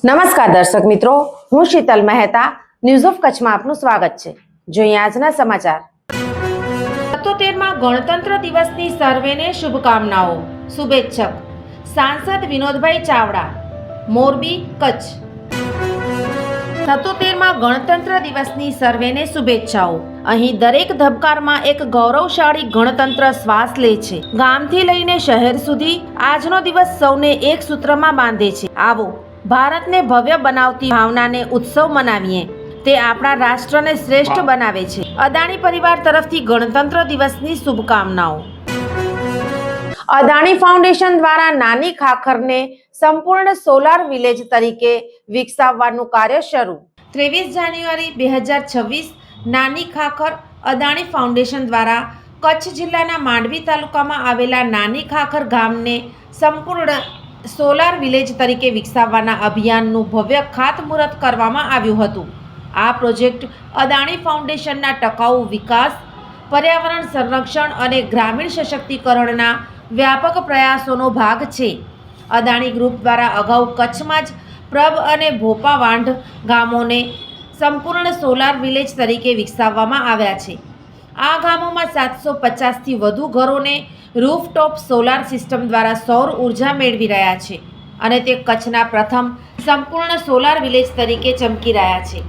નમસ્કાર દર્શક મિત્રો, હું શીતલ મહેતા. ન્યૂઝ ઓફ કચ્છમાં આપનું સ્વાગત છે. જોઈએ આજના સમાચાર. 77માં ગણતંત્ર દિવસની સર્વેને શુભકામનાઓ. શુભેચ્છક સાંસદ વિનોદભાઈ ચાવડા, મોરબી, કચ્છ. 77માં ગણતંત્ર દિવસની સર્વેને શુભેચ્છાઓ. અહીં દરેક ધબકારમાં એક ગૌરવશાળી ગણતંત્ર શ્વાસ લે છે. ગામથી લઈને શહેર સુધી આજનો દિવસ સૌને એક સૂત્રમાં બાંધે છે. આવો ભારતને ભવ્ય બનાવતી ભાવનાને ઉત્સવ મનાવીએ. તે આપણા રાષ્ટ્રને શ્રેષ્ઠ બનાવે છે. અદાણી પરિવાર તરફથી ગણતંત્ર દિવસની શુભકામનાઓ. અદાણી ફાઉન્ડેશન દ્વારા નાની ખાખરને સંપૂર્ણ સોલાર વિલેજ તરીકે વિકસાવવાનું કાર્ય શરૂ. 23 જાન્યુઆરી 2026 નાની ખાખર અદાણી ફાઉન્ડેશન દ્વારા કચ્છ જિલ્લાના માંડવી તાલુકામાં આવેલા નાની ખાખર ગામને સંપૂર્ણ સોલાર વિલેજ તરીકે વિકસાવવાના અભિયાનનું ભવ્ય ખાતમુહૂર્ત કરવામાં આવ્યું હતું. આ પ્રોજેક્ટ અદાણી ફાઉન્ડેશનના ટકાઉ વિકાસ, પર્યાવરણ સંરક્ષણ અને ગ્રામીણ સશક્તિકરણના વ્યાપક પ્રયાસોનો ભાગ છે. અદાણી ગ્રુપ દ્વારા અગાઉ કચ્છમાં જ પ્રભ અને ભોપાવાંઢ ગામોને સંપૂર્ણ સોલાર વિલેજ તરીકે વિકસાવવામાં આવ્યા છે. આ ગામોમાં 750થી વધુ ઘરોને રૂફટોપ સોલાર સિસ્ટમ દ્વારા સૌર ઉર્જા મેળવી રહ્યા છે અને તે કચ્છના પ્રથમ સંપૂર્ણ સોલાર વિલેજ તરીકે ચમકી રહ્યા છે.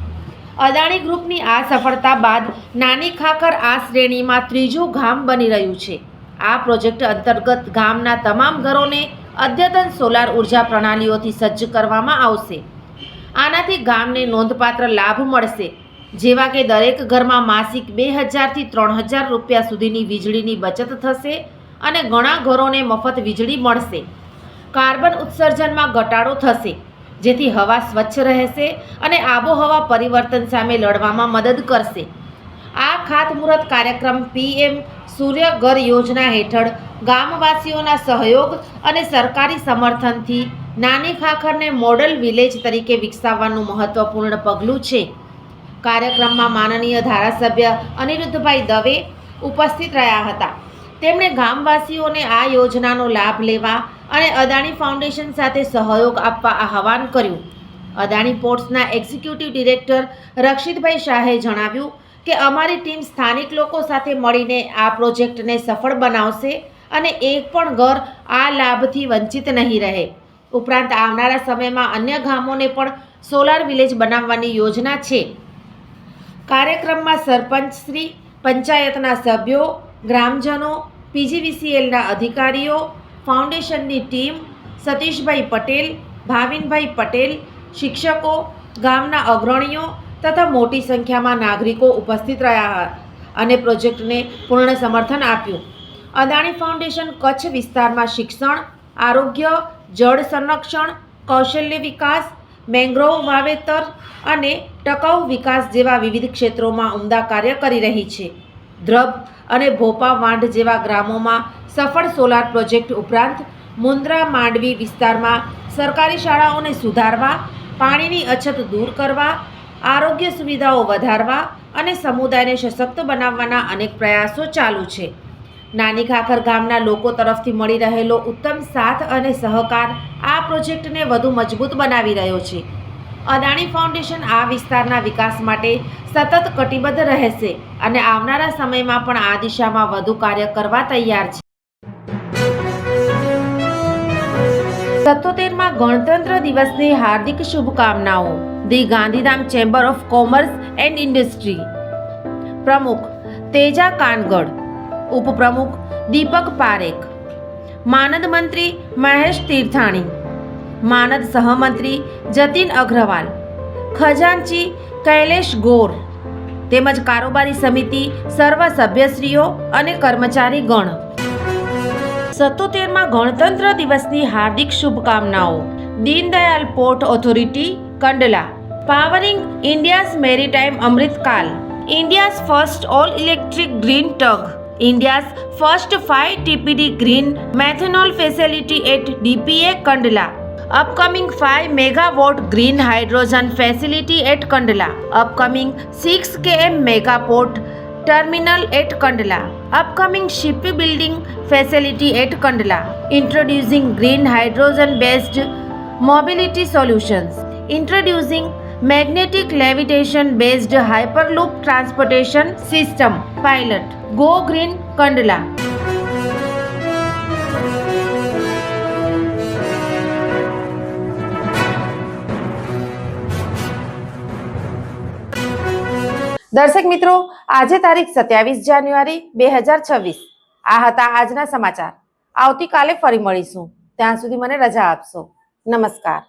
અદાણી ગ્રુપની આ સફળતા બાદ નાની ખાખર આ શ્રેણીમાં ત્રીજું ગામ બની રહ્યું છે. આ પ્રોજેક્ટ અંતર્ગત ગામના તમામ ઘરોને અદ્યતન સોલાર ઉર્જા પ્રણાલીઓથી સજ્જ કરવામાં આવશે. આનાથી ગામને નોંધપાત્ર લાભ મળશે, જેવા કે દરેક ઘરમાં માસિક 2000થી 3000 રૂપિયા સુધીની વીજળીની બચત થશે અને ઘણા ઘરોને મફત વીજળી મળશે. કાર્બન ઉત્સર્જનમાં ઘટાડો થશે, જેથી હવા સ્વચ્છ રહેશે અને આબોહવા પરિવર્તન સામે લડવામાં મદદ કરશે. આ ખાતમુહૂર્ત કાર્યક્રમ PM સૂર્ય ઘર યોજના હેઠળ ગામવાસીઓના સહયોગ અને સરકારી સમર્થનથી નાની ખાખરને મોડલ વિલેજ તરીકે વિકસાવવાનું મહત્વપૂર્ણ પગલું છે. કાર્યક્રમમાં માનનીય ધારાસભ્ય અનિરુદ્ધભાઈ દવે ઉપસ્થિત રહ્યા હતા. તેમણે ગામવાસીઓને આ યોજનાનો લાભ લેવા અને અદાણી ફાઉન્ડેશન સાથે સહયોગ આપવા આહવાન કર્યું. અદાણી પોર્ટ્સના એક્ઝિક્યુટિવ ડિરેક્ટર રક્ષિતભાઈ શાહે જણાવ્યું કે અમારી ટીમ સ્થાનિક લોકો સાથે મળીને આ પ્રોજેક્ટને સફળ બનાવશે અને એક પણ ઘર આ લાભથી વંચિત નહીં રહે. ઉપરાંત આવનારા સમયમાં અન્ય ગામોને પણ સોલાર વિલેજ બનાવવાની યોજના છે. કાર્યક્રમમાં સરપંચશ્રી, પંચાયતના સભ્યો, ગ્રામજનો, PGVCLના અધિકારીઓ, ફાઉન્ડેશનની ટીમ, સતીશભાઈ પટેલ, ભાવિનભાઈ પટેલ, શિક્ષકો, ગામના અગ્રણીઓ તથા મોટી સંખ્યામાં નાગરિકો ઉપસ્થિત રહ્યા અને પ્રોજેક્ટને પૂર્ણ સમર્થન આપ્યું. અદાણી ફાઉન્ડેશન કચ્છ વિસ્તારમાં શિક્ષણ, આરોગ્ય, જળ સંરક્ષણ, કૌશલ્ય વિકાસ, મેંગ્રોવ વાવેતર અને ટકાઉ વિકાસ જેવા વિવિધ ક્ષેત્રોમાં ઉમદા કાર્ય કરી રહી છે. ધ્રબ અને ભોપાવાંઢ જેવા ગ્રામોમાં સફળ સોલાર પ્રોજેક્ટ ઉપરાંત મુન્દ્રા માંડવી વિસ્તારમાં સરકારી શાળાઓને સુધારવા, પાણીની અછત દૂર કરવા, આરોગ્ય સુવિધાઓ વધારવા અને સમુદાયને સશક્ત બનાવવાના અનેક પ્રયાસો ચાલુ છે. નાની ખાખર ગામના લોકો તરફથી મળી રહેલો ઉત્તમ સાથ અને સહકાર આ પ્રોજેક્ટને વધુ મજબૂત બનાવી રહ્યો છે. અદાણી ફાઉન્ડેશન આ વિસ્તારના વિકાસ માટે સતત કટિબદ્ધ રહેશે અને આવનારા સમયમાં પણ આ દિશામાં વધુ કાર્ય કરવા તૈયાર છે. 77માં ગણતંત્ર દિવસની હાર્દિક શુભકામનાઓ. The Gandhidham chamber of commerce and industry પ્રમુખ તેજા કાનગડ, ઉપપ્રમુખ દીપક પારેખ, માનદ મંત્રી મહેશ તીર્થાણી, માનદ સહમંત્રી જતીન અગ્રવાલ, ખજાનચી કૈલેશ ગોર તેમજ કારોબારી સમિતિ સર્વ સભ્યશ્રીઓ અને કર્મચારી ગણ. 77માં ગણતંત્ર દિવસની હાર્દિક શુભકામનાઓ. Deendayal port authority, Kandla, powering India's maritime Amritkaal, India's first all electric green tug, India's first 5 TPD green methanol facility at DPA Kandla, upcoming 5 megawatt green hydrogen facility at Kandla, upcoming 6 km megaport terminal at Kandla, upcoming shipbuilding facility at Kandla, introducing green hydrogen based mobility solutions, Introducing Magnetic Levitation Based Hyperloop Transportation System Pilot. Go Green Kandla. દર્શક મિત્રો, આજે તારીખ 27 જાન્યુઆરી 2026. આ હતા આજના સમાચાર. આવતીકાલે ફરી મળીશું. ત્યાં સુધી મને રજા આપશો. નમસ્કાર.